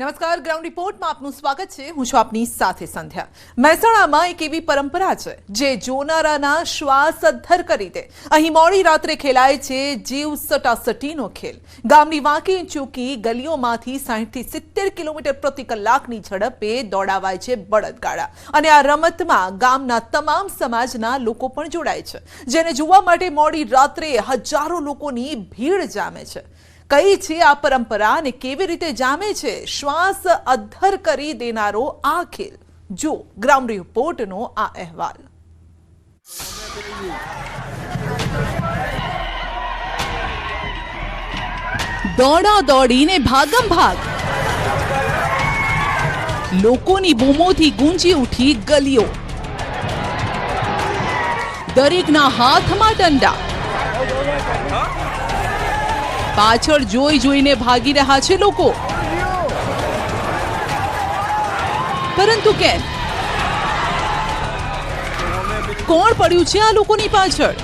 નમસ્કાર, ગ્રાઉન્ડ રિપોર્ટમાં આપનું સ્વાગત છે। હું છું આપની સાથે સંધ્યા। મહેસાણામાં એક એવી પરંપરા છે જે જોનારાના શ્વાસ અદ્ધર કરી દે। અહીં મોડી રાત્રે ખેલાય છે જીવ સટાસટીનો ખેલ। ગામની વાંકી ચૂકી ગલીઓમાંથી 60 થી 70 કિલોમીટર પ્રતિ કલાકની ઝડપે દોડાવાય છે બળદગાડા અને આ રમતમાં ગામના તમામ સમાજના લોકો પણ જોડાય છે, જેને જોવા માટે મોડી રાત્રે હજારો લોકોની ભીડ જામે છે। કઈ છે આ પરંપરા અને કેવી રીતે જામે છે શ્વાસ અદ્ધર કરી દેનારો આ ખેલ? જો ગ્રાઉન્ડ રિપોર્ટનો આ અહેવાલ। દોડા દોડીને ભાગમ ભાગ, લોકોની બૂમોથી ગુંજી ઉઠી ગલીઓ, દરેકના હાથમાં દંડા, પાછળ જોઈ જોઈને ભાગી રહ્યા છે લોકો, પરંતુ કેમ? કોણ પડ્યું છે આ લોકોની પાછળ?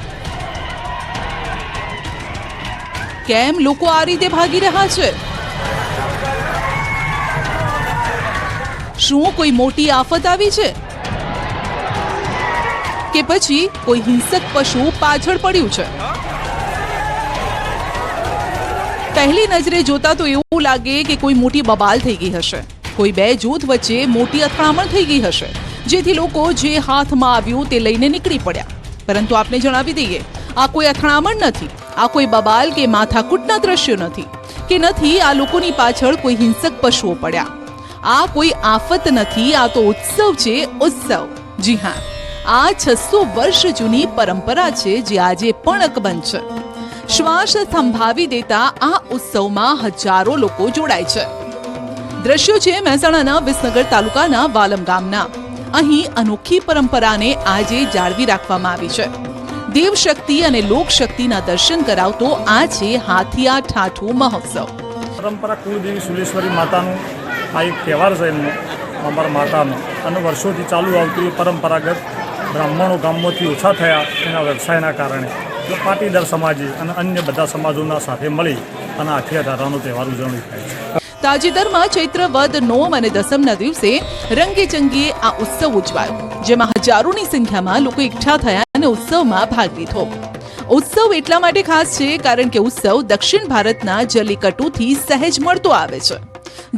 કેમ લોકો આ રીતે ભાગી રહ્યા છે? શું કોઈ મોટી આફત આવી છે કે પછી કોઈ હિંસક પશુ પાછળ પડ્યું છે? પહેલી નજરે જોતા તો એવું લાગે કે કોઈ મોટી બબાલ થઈ ગઈ હશે, કોઈ બે જૂથ વચ્ચે મોટી અથડામણ થઈ ગઈ હશે, જેથી લોકો જે હાથમાં આવ્યું તે લઈને નીકળી પડ્યા। પરંતુ આપને જણાવી દઈએ, આ કોઈ અથડામણ નથી, આ કોઈ બબાલ કે માથાકૂટના દ્રશ્યો નથી કે નથી આ લોકોની પાછળ કોઈ હિંસક પશુઓ પડ્યા। આ કોઈ આફત નથી, આ તો ઉત્સવ છે, ઉત્સવ। જી હા, આ 600 વર્ષ જૂની પરંપરા છે જે આજે પણ અકબંધ છે। શ્વાસ થંભાવી દેતા આ ઉત્સવમાં હજારો લોકો જોડાય છે। દ્રશ્યો છે મહેસાણાના વિસનગર તાલુકાના વાલમ ગામના। અહીં અનોખી પરંપરાને આજે જાળવી રાખવામાં આવી છે। દેવશક્તિ અને લોકશક્તિના દર્શન કરાવતો આ છે હાથિયા ઠાઠુ મહોત્સવ। પરંપરા કુળદેવી સુલેશ્વરી માતાનું આ એક તહેવાર છે એમનો, અમારા માતાનો, અને વર્ષોથી ચાલુ આવતી પરંપરાગત બ્રાહ્મણો ગામમાંથી ઓછા થયા એના વ્યવસાયના કારણે પાટીદાર સમાજે અને અન્ય બધા સમાજોના સાથે મળી અને હાથિયા ઠાઠાનો તહેવાર ઉજવણી થાય છે। તાજેતરમાં ચૈત્ર વદ 9 અને 10ના દિવસે રંગેચંગીએ આ ઉત્સવ ઉજવાયો, જેમાં હજારોની સંખ્યામાં લોકો એકઠા થયા અને ઉત્સવમાં ભાગ લીધો। ઉત્સવ એટલા માટે ખાસ છે કારણ કે ઉત્સવ દક્ષિણ ભારતના જલ્લીકટ્ટુથી સહેજ મળતો આવે છે,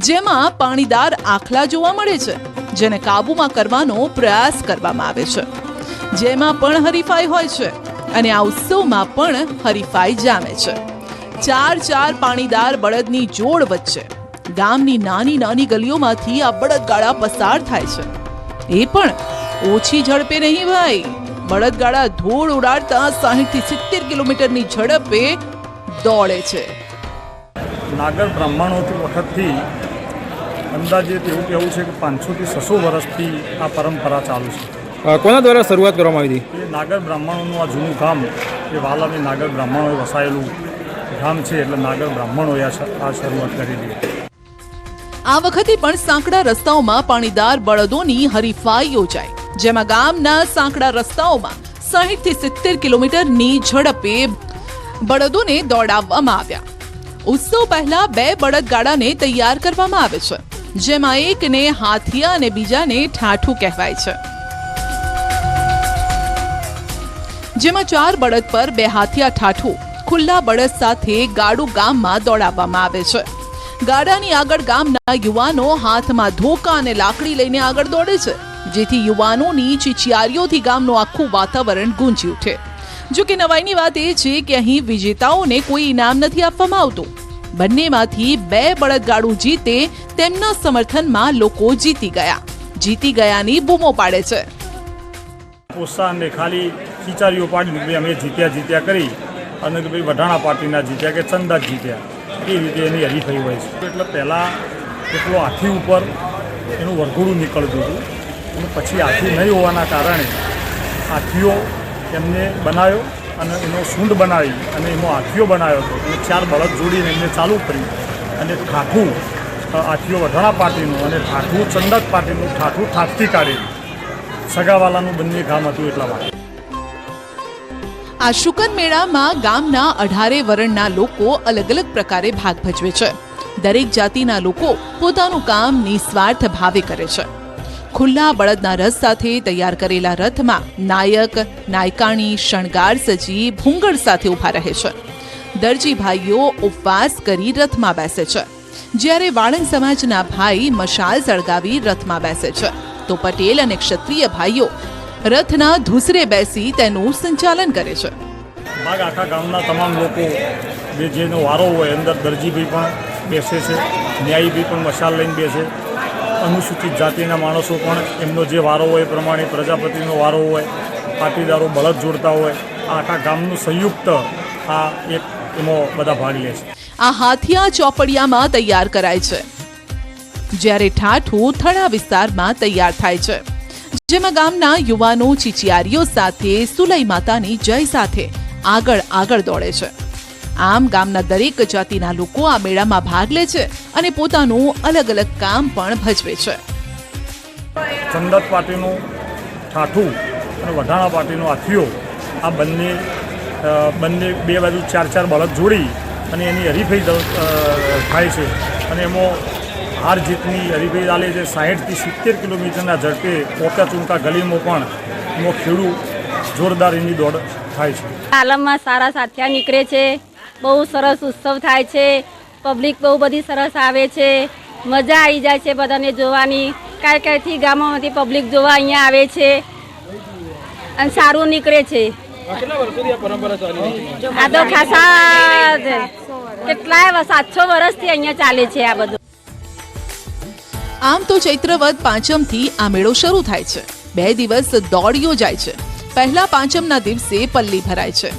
જેમાં પાણીદાર આખલા જોવા મળે છે, જેને કાબૂમાં કરવાનો પ્રયાસ કરવામાં આવે છે। જેમાં પણ હરીફાઈ હોય છે અને આ ઉત્સવમાં પણ હરીફાઈ જામે છે। 4 પાણીદાર બળદની જોડ વચ્ચે ગામની નાની નાની ગલીઓમાંથી આ બળદગાડા પસાર થાય છે, એ પણ ઓછી ઝડપે નહીં ભાઈ। બળદગાડા ધૂળ ઉડાડતા 60 થી 70 કિલોમીટરની ઝડપે દોડે છે। નાગર બ્રાહ્મણો વખતથી અંદાજે એવું કહેવું છે કે 500 થી 600 વર્ષથી આ પરંપરા ચાલુ છે। કોના દ્વારા શરૂઆત કરવામાં આવી હતી? એ નાગર બ્રાહ્મણોનું આ જૂનું ગામ, એ વાલામી નાગર બ્રાહ્મણોએ વસાયેલું ગામ છે, એટલે નાગર બ્રાહ્મણોએ આ શરૂઆત કરેલી હતી। આ વખતે પણ સાંકડા રસ્તાઓમાં પાણીદાર બળદોની હરીફાઈ યોજાઈ, જેમાં ગામના સાંકડા રસ્તાઓમાં 60 થી 70 કિલોમીટરની ઝડપે બળદોને દોડાવવામાં આવ્યા। ઉત્સવ પહેલા 2 બળદગાડાને તૈયાર કરવામાં આવે છે, જેમાં એકને હાથિયા અને બીજાને ઠાઠુ કહેવાય છે। જેમાં 4 બળદ પર 2 હાથિયા ઠાઠુ ખુલ્લા બળદ સાથે ગાડું ગામમાં દોડાવવામાં આવે છે। ગાડાની આગળ ગામના યુવાનો હાથમાં ધોકા અને લાકડી લઈને આગળ દોડે છે, જેથી યુવાનોની ચીચિયારીઓથી ગામનું આખું વાતાવરણ ગુંજી ઉઠે। જો કે નવાઈની વાત એ છે કે અહીં વિજેતાઓને કોઈ ઇનામ નથી આપવામાં આવતું। બંનેમાંથી 2 બળદગાડું જીતે તેમના સમર્થનમાં લોકો જીતી ગયાની બૂમો પાડે છે। પ્રોત્સાહનને ખાલી ખીચારીઓ પાડી અમે જીત્યા કરી અને કે ભાઈ વઢાણા પાર્ટીના જીત્યા કે ચંદા જીત્યા, એ રીતે એની હરીફાઈ હોય છે। એટલે પહેલાં એટલો હાથી ઉપર એનું વરઘોડું નીકળતું હતું, અને પછી હાથી નહીં હોવાના કારણે હાથીઓ એમને બનાવ્યો અને એનો સૂંઢ બનાવી અને એનો હાથીઓ બનાવ્યો હતો, અને 4 બળદ જોડીને એમને ચાલુ કરી અને ઠાઠુ હાથીઓ વઢાણા પાર્ટીનું અને ઠાઠુ ચંદક પાર્ટીનું ઠાઠુ ઠાઠથી કાઢેલું, સગાવાલાનું બંને ગામ હતું એટલા માટે। આ શુકન મેળામાં ગામના 18 વરણના લોકો અલગ અલગ પ્રકારે ભાગ ભજવે છે। દરેક જાતિના લોકો પોતાનું કામ નિસ્વાર્થ ભાવે કરે છે. ખુલ્લા બળદના રથ સાથે તૈયાર કરેલા રથમાં નાયક, નાયકાણી શણગાર સજી ભૂંગળ સાથે ઊભા રહે છે. દરજી ભાઈઓ ઉપવાસ કરી રથમાં બેસે છે, જ્યારે વાળંદ સમાજના ભાઈ મશાલ સળગાવી રથમાં બેસે છે, તો પટેલ અને ક્ષત્રિય ભાઈઓ રથના ધૂસરે બેસી તેનું સંચાલન કરે છે. આખા ગામના તમામ લોકો જેનો વારો હોય અંદર દરજીભાઈ પણ બેસે છે, ન્યાયીભાઈ પણ મશાલ લઈને બેસે, અનુસૂચિત જાતિના માણસો પણ એમનો જે વારો હોય એ પ્રમાણે, પ્રજાપતિનો વારો હોય, પાટીદારો બળદ જોડતા હોય, આખા ગામનું સંયુક્ત આ એક એમાં બધા ભાગ લે છે. આ હાથિયા ચોપડિયામાં તૈયાર કરાય છે, જ્યારે ઠાઠું થડા વિસ્તારમાં તૈયાર થાય છે, જેમાં ગામના યુવાનો ચીચિયારીઓ સાથે સુલઈ માતાની જય સાથે આગળ દોડે છે. આમ ગામના દરેક જાતિના લોકો આ મેળામાં ભાગ લે છે અને પોતાનું અલગ અલગ કામ પણ ભજવે છે. ચંદત પાર્ટીનું ઠાઠું અને વઢાણા પાર્ટીનો હાથીઓ, આ બંને બે બાજુ 4 બળદ જોડી અને એની હરીફાઈ થાય છે. અને એમાં હાર જીતની હરીફાઈ ચાલે છે. 60 થી 70 કિલોમીટરના ઝડપે પોકા ચૂંકા ગલીમાં પણ એમાં ખેડૂ જોરદાર એની દોડ થાય છે. આલમમાં સારા સાથિયા નીકળે છે, બહુ સરસ ઉત્સવ થાય છે, પબ્લિક બહુ બધી સરસ આવે છે, મજા આવી જાય છે બધાને જોવાની. કાંઈથી ગામોમાંથી પબ્લિક જોવા અહીંયા આવે છે અને સારું નીકળે છે. આ તો ખાસા કેટલાય 700 વર્ષથી અહીંયા ચાલે છે આ બધું. આમ તો ચૈત્રવદ પાંચમથી આ મેળો શરૂ થાય છે. 2 દિવસ દોડ યોજાય છે. પહેલા પાંચમના દિવસે પલ્લી ભરાય છે.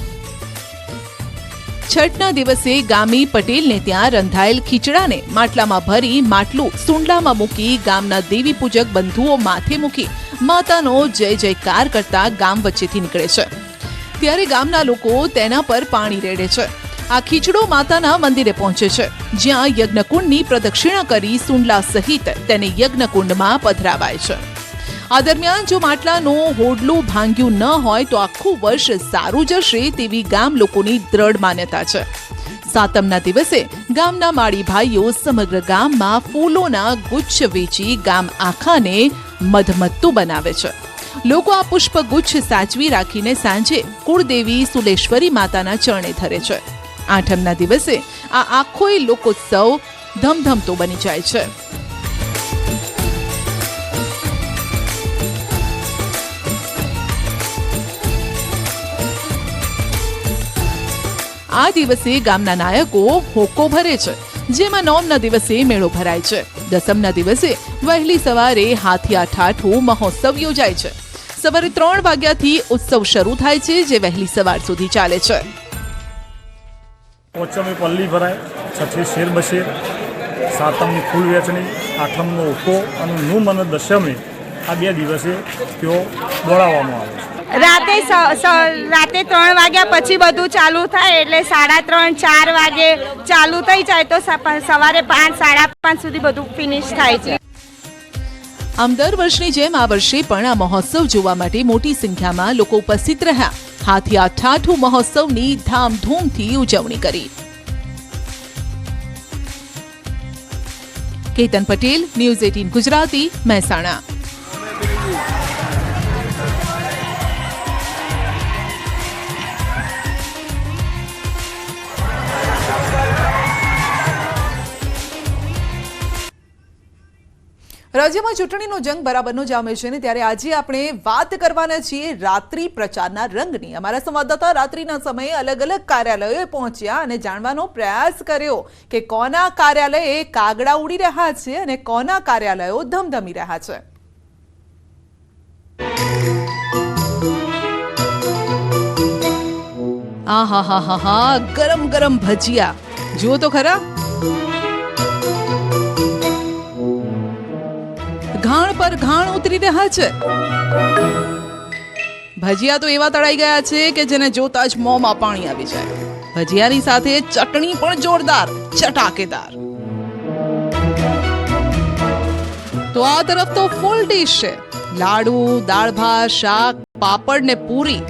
છઠના દિવસે ગામી પટેલને ત્યાં રંધાયેલ ખીચડાને માટલામાં ભરી માટલું સુંડલામાં મૂકી ગામના દેવી પૂજક બંધુઓ માથે મૂકી માતાનો જય જયકાર કરતા ગામ વચ્ચેથી નીકળે છે. ત્યારે ગામના લોકો તેના પર પાણી રેડે છે. આ ખીચડો માતાના મંદિરે પહોંચે છે, જ્યાં યજ્ઞકુંડની પ્રદક્ષિણા કરી સુંડલા સહિત તેને યજ્ઞકુંડમાં પધરાવાય છે. આ દરમિયાન જો માટલાનું હોડલું ભાંગ્યું ન હોય તો આખું વર્ષ સારું જશે તેવી ગામ લોકોની દ્રઢ માન્યતા છે. સાતમના દિવસે ગામના માળી ભાઈઓ સમગ્ર ગામમાં ફૂલોના ગુચ્છ વેચી ગામ આખાને મધમત્તું બનાવે છે. લોકો આ પુષ્પગુચ્છ સાચવી રાખીને સાંજે કુળદેવી સુલેશ્વરી માતાના ચરણે ધરે છે. આઠમના દિવસે આ આખોય લોકોત્સવ ધમધમતો બની જાય છે. આ દિવસે ગામના નાયકો હોકો ભરે છે, જેમાં 9ના દિવસે મેળો ભરાય છે. 10મના દિવસે વહેલી સવારે હાથિયા ઠાઠું મહોત્સવ યોજાય છે. સવારે 3 વાગ્યાથી ઉત્સવ શરૂ થાય છે, જે વહેલી સવાર સુધી ચાલે છે. પાંચમે પલ્લી ભરાય, છઠ્ઠી શેર બશેર, સાતમની ફૂલ વેચણી, આઠમનો ઓકો અને નૂમ અને દશમે આ 2 દિવસે તેઓ દોડાવવામાં આવે છે. રાતે 3 વાગ્યા પછી બધું ચાલુ થાય, એટલે 3:30 4 વાગે ચાલુ થઈ જાય તો સવારે 5 5:30 સુધી બધું ફિનિશ થાય છે. આમ દર વર્ષની જેમ આ વર્ષે પણ આ મહોત્સવ જોવા માટે મોટી સંખ્યામાં લોકો ઉપસ્થિત રહ્યા. હાથિયા ઠાઠું મહોત્સવની ધામધૂમથી ઉજવણી કરી. કેતન પટેલ, ન્યૂઝ 18 ગુજરાતી, મહેસાણા. રાજ્યમાં ચૂંટણીનો જંગ બરાબરનો જામે છે ને ત્યારે આજે આપણે વાત કરવાના છીએ રાત્રિ પ્રચારના રંગની. અમારા સંવાદદાતા રાત્રિના સમયે અલગ અલગ કાર્યાલયોએ પહોંચ્યા અને જાણવાનો પ્રયાસ કર્યો કે કોના કાર્યાલયે કાગડા ઉડી રહ્યા છે અને કોના કાર્યાલયો ધમધમી રહ્યા છે. આહાહાહા, ગરમ ગરમ ભજીયા જુઓ તો ખરા. ઘાણ પર ઘાણ ઉતરી રહ્યા છે. ભજીયા તો એવા તળાઈ ગયા છે કે જેને જોતા જ મોંમાં પાણી આવી જાય. ભજીયાની સાથે ચટણી પણ જોરદાર, ચટાકેદાર. તો આ તરફ તો ફૂલ ડીશ છે. લાડુ, દાળ ભાત, શાક, પાપડ ને પૂરી.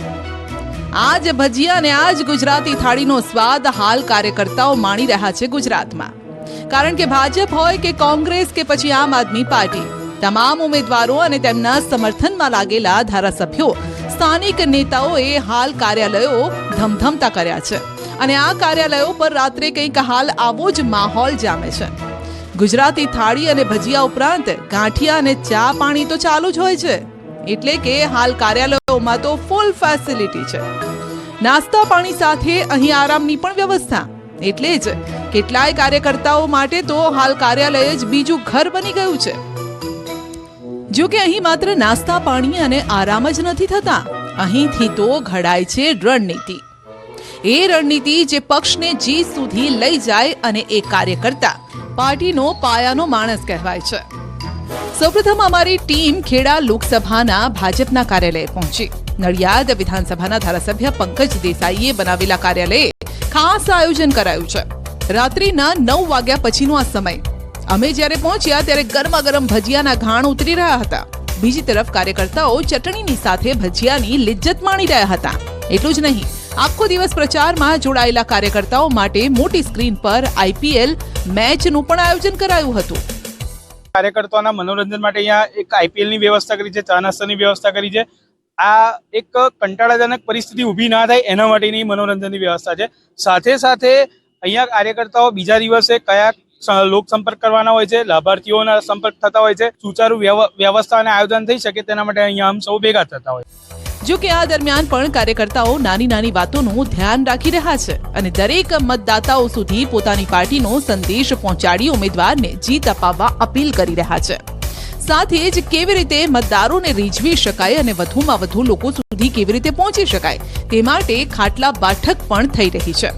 આ જ ભજીયા અને આ જ ગુજરાતી થાળીનો સ્વાદ હાલ કાર્યકર્તાઓ માણી રહ્યા છે ગુજરાતમાં. કારણ કે ભાજપ હોય કે કોંગ્રેસ કે પછી આમ આદમી પાર્ટી, તમામ ઉમેદવારો અને તેમના સમર્થનમાં લાગેલા ધારાસભ્યો, સ્થાનિક નેતાઓએ હાલ કાર્યાલયો ધમધમતા કર્યા છે અને આ કાર્યાલયો પર રાત્રે કંઈક હાલ આવો જ માહોલ જામે છે. ગુજરાતી થાળી અને ભજીયા ઉપરાંત ગાંઠિયા અને ચા પાણી તો ચાલુ જ હોય છે, એટલે કે હાલ કાર્યાલયોમાં તો ફૂલ ફેસિલિટી છે. નાસ્તા પાણી સાથે અહીં આરામની પણ વ્યવસ્થા, એટલે જ કેટલાય કાર્યકર્તાઓ માટે તો હાલ કાર્યાલય જ બીજું ઘર બની ગયું છે. જો કે અહીં માત્ર નાસ્તા પાણી અને આરામ જ નથી થતા, અહીંથી તો ઘડાય છે રણનીતિ. એ રણનીતિ જે પક્ષને જીત સુધી લઈ જાય અને એ કાર્યકર્તા પાર્ટીનો પાયાનો માણસ કહેવાય છે. સૌપ્રથમ અમારી ટીમ ખેડા લોકસભાના ભાજપના કાર્યાલયે પહોંચી. નડિયાદ વિધાનસભાના ધારાસભ્ય પંકજ દેસાઈએ બનાવેલા કાર્યાલયે ખાસ આયોજન કરાયું છે. રાત્રિના 9 વાગ્યા પછીનો આ સમય. અમે જ્યારે પહોંચ્યા ત્યારે ગરમા ગરમ ભજીયાના ઘાણ ઉતરી રહ્યા હતા. બીજી તરફ કાર્યકર્તાઓ ચટણીની સાથે ભજીયાની લિજ્જત માણી રહ્યા હતા. એટલું જ નહીં, આખો દિવસ પ્રચારમાં જોડાયેલા કાર્યકર્તાઓ માટે મોટી સ્ક્રીન પર IPL મેચનું પણ આયોજન કરાયું હતું. કાર્યકર્તાઓના મનોરંજન માટે અહીંયા એક IPL ની વ્યવસ્થા કરી છે, ચા નાસ્તાની વ્યવસ્થા કરી છે. આ એક કંટાળાજનક પરિસ્થિતિ ઊભી ના થાય એના માટેની મનોરંજનની વ્યવસ્થા છે. સાથે સાથે અહીંયા કાર્યકર્તાઓ બીજા દિવસે કયા લોક સંપર્ક કરવાના હોય છે, લાભાર્થીઓના સંપર્ક થતા હોય છે, સુચારુ વ્યવસ્થા અને આયોજન થઈ શકે તેના માટે અહીંયા આમ સૌ ભેગા થતા હોય. જો કે આ દરમિયાન પણ કાર્યકર્તાઓ નાની નાની વાતોનું ધ્યાન રાખી રહ્યા છે અને દરેક મતદાતાઓ સુધી પોતાની પાર્ટીનો સંદેશ પહોંચાડી ઉમેદવારને જીત અપાવવા અપીલ કરી રહ્યા છે. સાથે જ કેવી રીતે મતદારોને રીઝવી શકાય અને વધુમાં વધુ લોકો સુધી કેવી રીતે પહોંચી શકાય તે માટે ખાટલા બેઠક પણ થઈ રહી છે.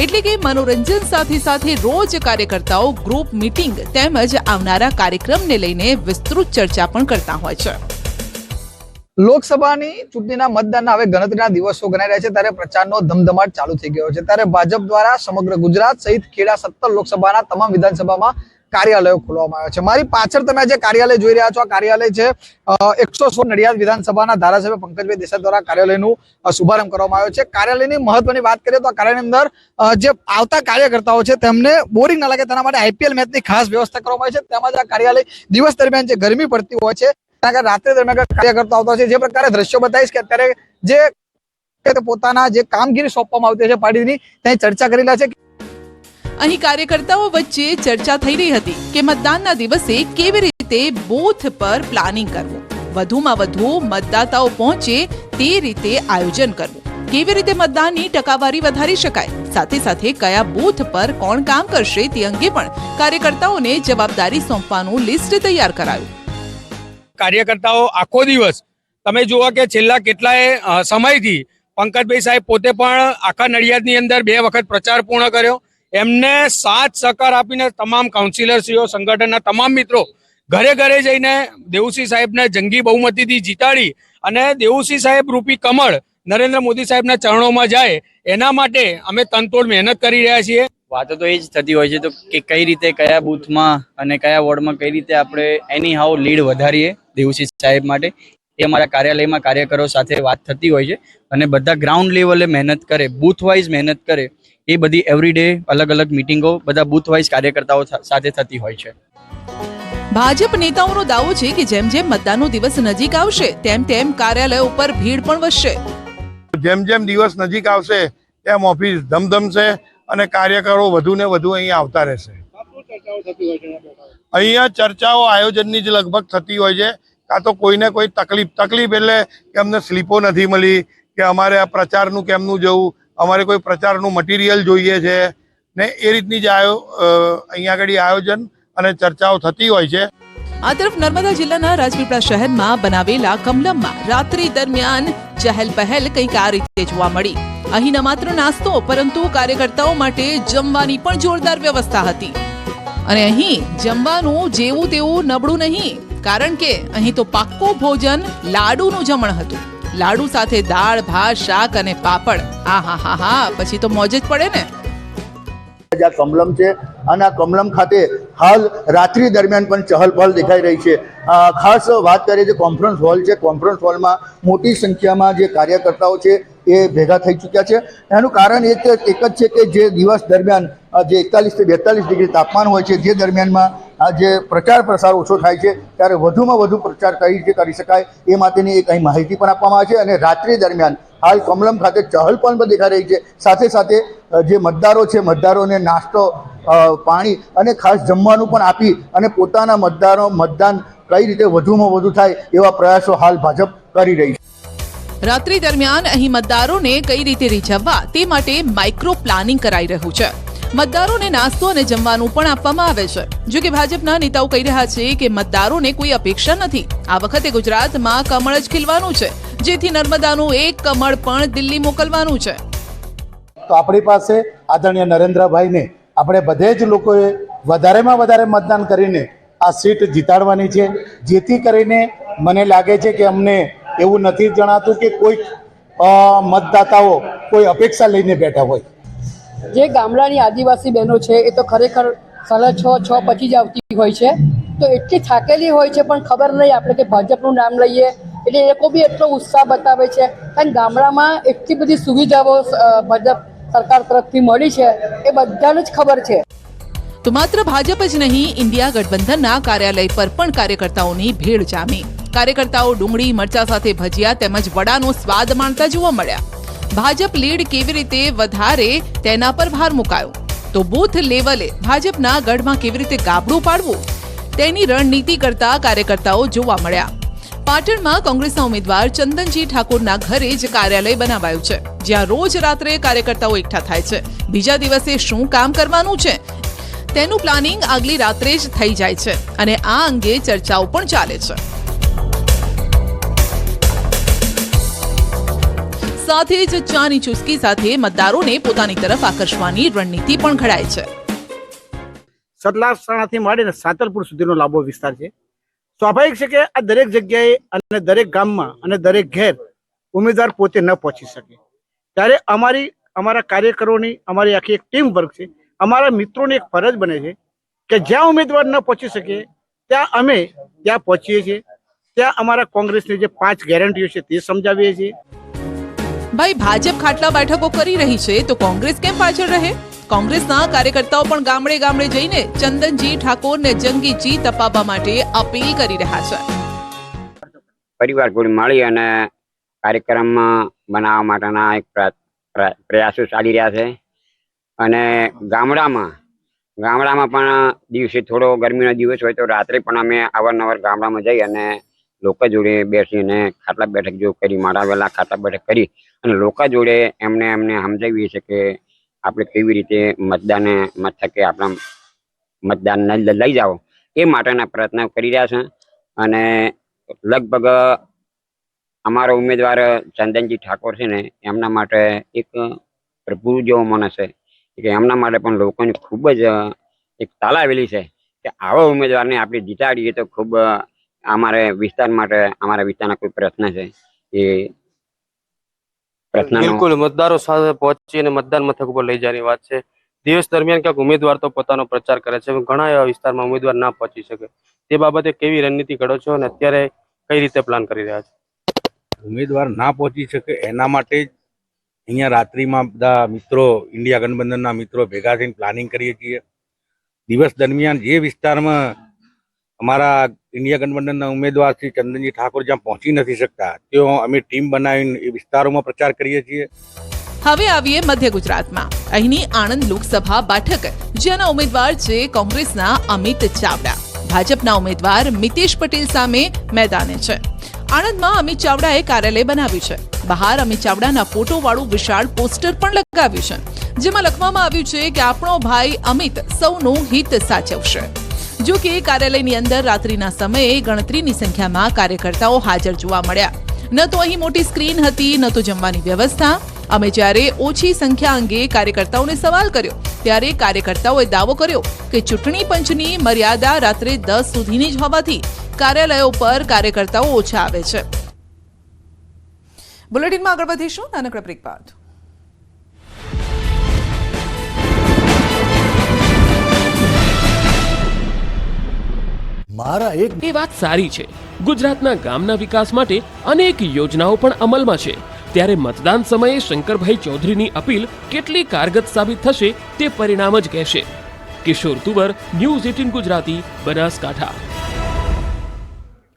એટલે કે મનોરંજન સાથે સાથે રોજ કાર્યકર્તાઓ ગ્રુપ મીટિંગ તેમજ આવનારા કાર્યક્રમને લઈને વિસ્તૃત ચર્ચા પણ કરતા હોય છે. લોકસભાની ચૂંટણીના મતદાનના હવે ગણતરીના દિવસો ગણાઈ રહ્યા છે ત્યારે પ્રચારનો ધમધમાટ ચાલુ થઈ ગયો છે. ત્યારે ભાજપ દ્વારા સમગ્ર ગુજરાત સહિત ખેડા 17 લોકસભાના તમામ વિધાનસભામાં કાર્યાલયો ખોલવામાં આવ્યા છે. મારી પાછળ તમે જે કાર્યાલય જોઈ રહ્યા છો, આ કાર્યાલય છે 116 નડિયાદ વિધાનસભાના ધારાસભ્ય પંકજભાઈ દેસાઈ દ્વારા કાર્યાલયનું શુભારંભ કરવામાં આવ્યો છે. કાર્યાલયની મહત્વની વાત કરીએ તો આ કાર્યાલયની અંદર જે આવતા કાર્યકર્તાઓ છે તેમને બોરિંગ ના લાગે તેના માટે IPL મેચની ખાસ વ્યવસ્થા કરવામાં આવી છે. તેમજ આ કાર્યાલય દિવસ દરમિયાન જે ગરમી પડતી હોય છે રાત્રે દરમિયાન કાર્યકર્તા આવતા છે. જે પ્રકારે દ્રશ્યો બતાવીશ કે અત્યારે જે પોતાના જે કામગીરી સોંપવામાં આવતી છે પાર્ટીની ત્યાં ચર્ચા કરેલા છે. અહીં કાર્યકર્તાઓ વચ્ચે ચર્ચા થઈ રહી હતી કે મતદાનના દિવસે કેવી રીતે બૂથ પર પ્લાનિંગ કરવું, વધુમાં વધુ મતદાતાઓ પહોંચે તે રીતે આયોજન કરવું, કેવી રીતે મતદાનની ટકાવારી વધારી શકાય, સાથે સાથે કયા બૂથ પર કોણ કામ કરશે તે અંગે પણ કાર્યકર્તાઓને જવાબદારી સોંપવાનું લિસ્ટ તૈયાર કરાયું. કાર્યકર્તાઓ આખો દિવસ તમે જુઓ કે છેલ્લા કેટલાય સમયથી પંકજભાઈ સાહેબ પોતે પણ આખા નડિયાદની અંદર 2 વખત પ્રચાર પૂર્ણ કર્યો. એમને સાથ સહકાર આપીને તમામ કાઉન્સિલરશ્રીઓ, સંગઠનના તમામ મિત્રો ઘરે ઘરે જઈને દેવુસિંહ સાહેબને જંગી બહુમતીથી જીતાડી અને દેવુસિંહ સાહેબ રૂપી કમળ નરેન્દ્ર મોદી સાહેબના ચરણોમાં જાય એના માટે અમે તનતોડ મહેનત કરી રહ્યા છીએ. વાતો તો એ જ થતી હોય છે તો કે કઈ રીતે કયા બૂથમાં અને કયા વોર્ડમાં કઈ રીતે આપણે એની હાઉ લીડ વધારીએ દેવુસિંહ સાહેબ માટે, એ અમારા કાર્યાલયમાં કાર્યકરો સાથે વાત થતી હોય છે અને બધા ગ્રાઉન્ડ લેવલે મહેનત કરે, બૂથ વાઇઝ મહેનત કરે. એ બધી એવરીડે અલગ અલગ મીટિંગો બધા બૂથ વાઇઝ કાર્યકર્તાઓ સાથે થતી હોય છે. ભાજપ નેતાઓનો દાવો છે કે જેમ જેમ મતદાનનો દિવસ નજીક આવશે તેમ તેમ કાર્યાલયો ઉપર ભીડ પણ વધશે. જેમ જેમ દિવસ નજીક આવશે તેમ ઓફિસ ધમધમશે અને કાર્યકરો વધુ ને વધુ અહીંયા આવતા રહેશે. અહીંયા ચર્ચાઓ આયોજનની જ લગભગ થતી હોય છે. કાં તો કોઈને કોઈ તકલીફ એટલે કે અમને સ્લીપો નથી મળી કે અમારે આ પ્રચારનું કેમનું જવું, અમારે કોઈ પ્રચારનું મટીરિયલ જોઈએ છે ને એ રીતની જ અહીંયા આગળ આયોજન અને ચર્ચાઓ થતી હોય છે. આ તરફ નર્મદા જિલ્લાના રાજપીપળા શહેરમાં બનાવેલા કમલમમાં રાત્રિ દરમિયાન ચહેલ પહેલ કંઈક આ રીતે જોવા મળી. અહીં ન માત્ર નાસ્તો પરંતુ કાર્યકર્તાઓ માટે જમવાની પણ જોરદાર વ્યવસ્થા હતી. અને અહીં જમવાનું જેવું તેવું નબળું નહીં, કારણ કે અહીં તો પાક્કું ભોજન લાડુનું જમણ હતું. લાડુ સાથે દાળ, ભાત, શાક અને પાપડ. આહાહાહા, પછી તો મોજ જ પડે ને. આ કમલમ છે અને આ કમલમ ખાતે હાલ રાત્રિ દરમિયાન પણ ચહલપહલ દેખાઈ રહી છે. ખાસ વાત કરીએ જે કોન્ફરન્સ હોલ છે, કોન્ફરન્સ હોલમાં મોટી સંખ્યામાં જે કાર્યકર્તાઓ છે એ ભેગા થઈ ચૂક્યા છે. એનું કારણ એક જ છે કે જે દિવસ દરમિયાન જે 41 થી 42 ડિગ્રી તાપમાન હોય છે, જે દરમિયાનમાં જે પ્રચાર પ્રસાર ઓછો થાય છે, ત્યારે વધુમાં વધુ પ્રચાર કઈ રીતે કરી શકાય એ માટેની એક અહીં માહિતી પણ આપવામાં આવે છે. અને રાત્રિ દરમિયાન હાલ કમલમ ખાતે ચહલ પણ દેખાઈ રહી છે. સાથે સાથે જે મતદારો છે, મતદારોને નાસ્તો, પાણી અને ખાસ જમવાનું પણ આપી અને પોતાના મતદાન કઈ રીતે વધુમાં વધુ થાય એવા પ્રયાસો હાલ ભાજપ કરી રહી છે. રાત્રિ દરમિયાન અહીં મતદારોને કઈ રીતે રીઝવવા તે માટે માઇક્રો પ્લાનિંગ કરાઈ રહ્યું છે. મતદારોને નાસ્તો અને જમવાનું પણ આપવામાં આવે છે. જો કે ભાજપના નેતાઓ કહી રહ્યા છે કે મતદારોને કોઈ અપેક્ષા નથી. આ વખતે ગુજરાતમાં કમળ જ ખીલવાનું છે, જેથી નર્મદાનું એક કમળ પણ દિલ્હી મોકલવાનું છે. તો આપણી પાસે આદરણીય નરેન્દ્રભાઈને આપણે બધે જ લોકોએ વધારેમાં વધારે મતદાન કરીને આ સીટ જીતાડવાની છે, જેથી કરીને મને લાગે છે કે અમને એવું નથી જણાતું કે કોઈ મતદાતાઓ કોઈ અપેક્ષા લઈને બેઠા હોય. જે ગામડાની આદિવાસી બહેનો છે એ તો ખરેખર 6:30 પછી જ આવતી હોય છે, તો એટલી થાકેલી હોય છે, પણ ખબર નહીં આપણે કે ભાજપનું નામ લઈએ એટલે એ લોકો બી એટલો ઉત્સાહ બતાવે છે. કારણ ગામડામાં એટલી બધી સુવિધાઓ ભાજપ સરકાર તરફથી મળી છે એ બધાને જ ખબર છે. તો માત્ર ભાજપ જ નહીં, ઇન્ડિયા ગઠબંધનના કાર્યાલય પર પણ કાર્યકર્તાઓની ભીડ જામી. કાર્યકર્તાઓ ડુંગળી, મરચા સાથે ભજીયા તેમજ વડાનો સ્વાદ માણતા જોવા મળ્યા. ભાજપ લીડ કેવી રીતે વધારે તેના પર ભાર મુકાયો. તો બૂથ લેવલે ભાજપના ગઢમાં કેવી રીતે ગાબડું પાડવું તેની રણનીતિ કરતા કાર્યકર્તાઓ જોવા મળ્યા. પાટણમાં કોંગ્રેસના ઉમેદવાર ચંદનજી ઠાકોરના ઘરે જ કાર્યાલય બનાવાયું છે, જ્યાં રોજ રાત્રે કાર્યકર્તાઓ એકઠા થાય છે. બીજા દિવસે શું કામ કરવાનું છે તેનું પ્લાનિંગ આગલી રાત્રે જ થઈ જાય છે અને આ અંગે ચર્ચાઓ પણ ચાલે છે. સાથે જ ચાની ચુસ્કી સાથે મતદારોને પોતાની તરફ આકર્ષવાની રણનીતિ પણ ઘડાય છે. સતલાસણાથી માંડીને સાતલપુર સુધીનો લાંબો વિસ્તાર છે. સ્વાભાવિક છે કે આ દરેક જગ્યાએ અને દરેક ગામમાં અને દરેક ઘેર ઉમેદવાર પોતે ન પહોંચી શકે, ત્યારે અમારા કાર્યકરોની અમારી આખી એક ટીમ વર્ક છે. અમારા મિત્રોની એક ફરજ બને છે કે જ્યાં ઉમેદવાર ન પહોંચી શકે ત્યાં અમે ત્યાં પહોંચીએ છીએ. ત્યાં અમારા કોંગ્રેસની જે 5 ગેરંટીઓ છે તે સમજાવીએ છીએ. ભાઈ, ભાજપ ખાટલા બેઠકો કરી રહી છે તો કોંગ્રેસ કેમ પાછળ રહે? કોંગ્રેસના કાર્યકર્તાઓ પણ ગામડે ગામડે જઈને ચંદનજી ઠાકોરને જંગી જીત અપાવવા માટે અપીલ કરી રહ્યા છે. પરિવાર જોડે મળી અને કાર્યક્રમ બનાવવા માટેના એક પ્રયાસો ચાલી રહ્યા છે. અને ગામડામાં પણ દિવસે થોડો ગરમીનો દિવસ હોય તો રાત્રે પણ અમે અવારનવાર ગામડામાં જઈ અને લોકો જોડે બેસીને ખાટલા બેઠક જો કરી, માળાવેલા ખાટલા બેઠક કરી અને લોકો જોડે એમને સમજાવીએ છીએ કે આપણે કેવી રીતે મથકે આપણા મતદાન લઈ જાઓ એ માટેના પ્રયત્નો કરી રહ્યા છે. અને લગભગ અમારો ઉમેદવાર ચંદનજી ઠાકોર છે ને, એમના માટે એક પ્રભુ જેવો માણસ છે કે એમના માટે પણ લોકોની ખૂબ જ એક તાલાવેલી છે કે આવા ઉમેદવારને આપણે જીતાડીએ તો ખૂબ અમારા વિસ્તારના કોઈ પ્રશ્ન છે એ પ્રશ્ન બિલકુલ મતદારો સાથે પહોંચી અને મતદાન મથક ઉપર લઈ જવાની વાત છે. દિવસ દરમિયાન ક્યાંક ઉમેદવાર તો પોતાનો પ્રચાર કરે છે, ઘણા એવા વિસ્તારમાં ઉમેદવાર ના પહોંચી શકે. તે બાબતે કેવી રણનીતિ ઘડો છો અને અત્યારે કઈ રીતે પ્લાન કરી રહ્યા છો? ઉમેદવાર ના પહોંચી શકે એના માટે જ અહીંયા રાત્રિમાં બધા મિત્રો, ઇન્ડિયા ગઠબંધનના મિત્રો ભેગા થઈને પ્લાનિંગ કરીએ છીએ. દિવસ દરમિયાન જે વિસ્તારમાં અમારા ઇન્ડિયા ગઠબંધનના ઉમેદવાર શ્રી ચંદનજી ઠાકોર જ્યાં પહોંચી નથી શકતા ત્યાં અમે ટીમ બનાવીને એ વિસ્તારોમાં પ્રચાર કરીએ છીએ. હવે આવીએ મધ્ય ગુજરાતમાં. અહીંની આણંદ લોકસભા બેઠક, જેના ઉમેદવાર છે કોંગ્રેસના અમિત ચાવડા. ભાજપના ઉમેદવાર મિતેશ પટેલ સામે મેદાને છે. આણંદમાં અમિત ચાવડાએ કાર્યાલય બનાવ્યું છે. બહાર અમિત ચાવડાના ફોટો વાળું વિશાળ પોસ્ટર પણ લગાવ્યું છે, જેમાં લખવામાં આવ્યું છે કે આપણો ભાઈ અમિત સૌનું હિત સાચવશે. જો કે કાર્યાલયની અંદર રાત્રિના સમયે ગણતરીની સંખ્યામાં કાર્યકર્તાઓ હાજર જોવા મળ્યા. ન તો અહીં મોટી સ્ક્રીન હતી, ન તો જમવાની વ્યવસ્થા. અમે જ્યારે ઓછી સંખ્યા અંગે કાર્યકર્તાઓને સવાલ કર્યો ત્યારે કાર્યકર્તાઓએ દાવો કર્યો કે ચૂંટણી પંચની મર્યાદા રાત્રે 10 સુધીની જ હોવાથી કાર્યાલયો પર કાર્યકર્તાઓ ઓછા આવે છે. બુલેટિનમાં આગળ વધીશું નાનકડા બ્રેક બાદ. એ વાત સારી છે. ગુજરાતના ગામના વિકાસ માટે અનેક યોજનાઓ પણ અમલમાં છે, ત્યારે મતદાન સમયે શંકરભાઈ ચૌધરીની અપીલ કેટલી કારગત સાબિત થશે તે પરિણામ જ કહેશે. કિશોર તુવર, ન્યૂઝ 18 ગુજરાતી, બનાસકાંઠા.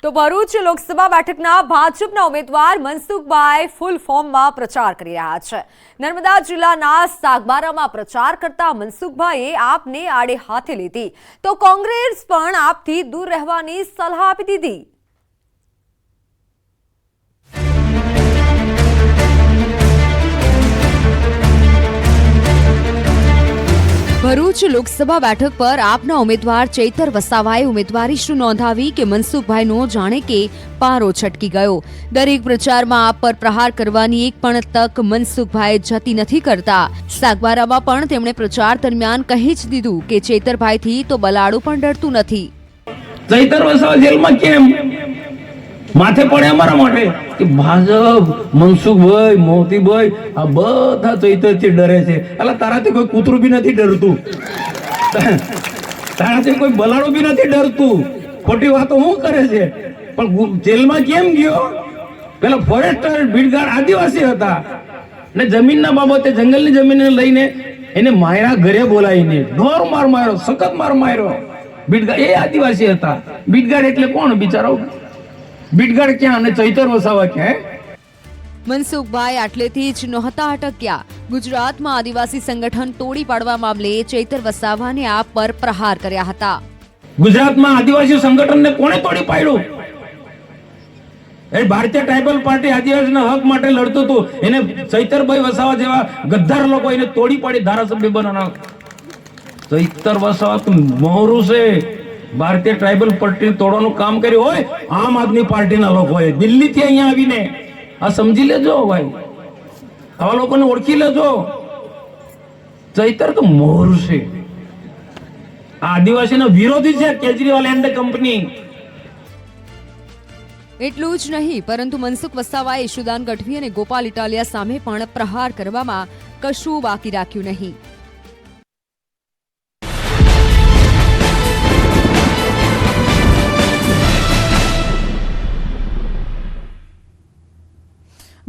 તો ભરૂચ લોકસભા બેઠકના ભાજપના ઉમેદવાર મનસુખભાઈ ફૂલ ફોર્મમાં પ્રચાર કરી રહ્યા છે. નર્મદા જિલ્લાના સાગબારામાં પ્રચાર કરતા મનસુખભાઈએ આપને આડે હાથે લીધી તો કોંગ્રેસ પણ આપથી દૂર રહેવાની સલાહ આપી દીધી. ભરૂચ લોકસભા બેઠક પર આપના ઉમેદવાર ચૈતર વસાવાએ ઉમેદવારી શું નોંધાવી કે મનસુખભાઈનો જાણે કે પારો છટકી ગયો. દરેક પ્રચારમાં આપ પર પ્રહાર કરવાની એક પણ તક મનસુખભાઈ જતી નથી કરતા. સાગબારામાં પણ તેમણે પ્રચાર દરમિયાન કહી જ દીધું કે ચૈતરભાઈથી તો બલાડું પણ ડરતું નથી. ચૈતર વસાવા જેલમાં કેમ માથે પડે અમારા માટે કે ભાજપ, મનસુખભાઈ, મોતીભાઈ આ બધા ચૈતરથી ડરે છે. એટલે તારાથી કોઈ કૂતરું બી નથી ડરતું, તારાથી કોઈ બલાડું બી નથી ડરતું. ખોટી વાતો શું કરે છે? પણ જેલમાં કેમ ગયો? પેલા ફોરેસ્ટર ભીડગાડ આદિવાસી હતા ને જમીનના બાબતે જંગલની જમીનને લઈને એને માર્યા, ઘરે બોલાવીને ઢોર માર માર્યો, સખત માર માર્યો. ભીડગાડ એ આદિવાસી હતા. ભીડગાડ એટલે કોણ બિચારો? બીટગઢ ક્યાં અને ચૈતર વસાવા ક્યાં? મનસુખભાઈ આટલેથી જ નહોતા અટક્યા. ગુજરાતમાં આદિવાસી સંગઠન તોડી પાડવા મામલે ચૈતર વસાવાને આપ પર પ્રહાર કર્યા હતા. ગુજરાતમાં આદિવાસી સંગઠનને કોણે તોડી પાડ્યું? એ ભારતીય ટ્રાઇબલ પાર્ટી આદિવાસીના હક માટે લડતું હતું. એને ચૈતરભાઈ વસાવા જેવા ગદ્દાર લોકો એને તોડી પાડી ધારાસભ્ય બનાવના. ચૈતર વસાવા તો મોરું છે. ભારતીય ટ્રાઇબલ પાર્ટી તોડવાનું કામ કર્યું હોય આમ આદમી પાર્ટીના લોકોએ દિલ્હીથી અહીંયા આવીને. આ સમજી લેજો ભાઈ, આવા લોકોને ઓળખી લેજો. ચૈતર તો મોર છે, આદિવાસીના વિરોધી છે કેજરીવાલ એન્ડ કંપની. એટલું જ નહીં પરંતુ મનસુખ વસાવાએ યશુદાન ગઢવી અને ગોપાલ ઇટાલિયા સામે પણ પ્રહાર કરવામાં કશું બાકી રાખ્યું નહીં.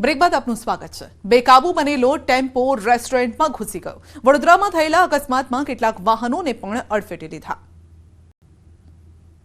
બ્રેક બાદ આપનું સ્વાગત છે. બેકાબુ બનેલો ટેમ્પો રેસ્ટોરન્ટમાં ઘૂસી ગયો. વડોદરામાં થયેલા અકસ્માતમાં કેટલાક વાહનોને પણ અડફેટે લીધા.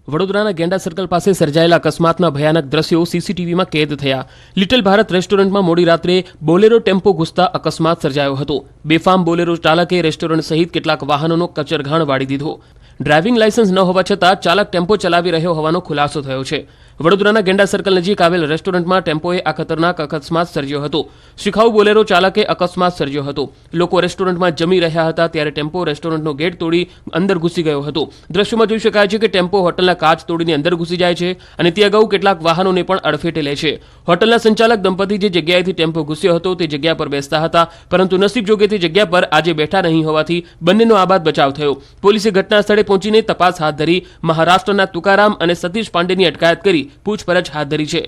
વડોદરાના ગેંડા સર્કલ પાસે સર્જાયેલા અકસ્માતના ભયાનક દ્રશ્યો સીસીટીવીમાં કેદ થયા. લિટલ ભારત રેસ્ટોરન્ટમાં મોડી રાત્રે બોલેરો ટેમ્પો ઘૂસતા અકસ્માત સર્જાયો હતો. બેફામ બોલેરો ચાલકે રેસ્ટોરન્ટ સહિત કેટલાક વાહનોનો કચરઘાણ વાળી દીધો. ડ્રાઇવિંગ લાયસન્સ ન હોવા છતાં ચાલક ટેમ્પો ચલાવી રહ્યો હોવાનો ખુલાસો થયો છે. વડોદરાના ગેંડા સર્કલ નજીક આવેલ રેસ્ટોરન્ટમાં ટેમ્પોએ આ ખતરનાક અકસ્માત સર્જ્યો હતો. શિખાઉ બોલેરો ચાલકે અકસ્માત સર્જ્યો હતો. લોકો રેસ્ટોરન્ટમાં જમી રહ્યા હતા ત્યારે ટેમ્પો રેસ્ટોરન્ટનો ગેટ તોડી અંદર ઘૂસી ગયો હતો. દ્રશ્યમાં જોઈ શકાય છે કે ટેમ્પો હોટલના કાચ તોડીને અંદર ઘૂસી જાય છે અને તે અગાઉ કેટલાક વાહનોને પણ અડફેટે લે છે. હોટલના સંચાલક દંપતી જે જગ્યાએથી ટેમ્પો ઘૂસ્યો હતો તે જગ્યા પર બેસતા હતા, પરંતુ નસીબ જોગે તે જગ્યા પર આજે બેઠા નહીં હોવાથી બંનેનો આબાદ બચાવ થયો. પોલીસે ઘટના સ્થળે પહોંચીને તપાસ હાથ ધરી મહારાષ્ટ્રના તુકારામ અને સતીશ પાંડેની અટકાયત કરી પૂછપરછ હાથ ધરી છે.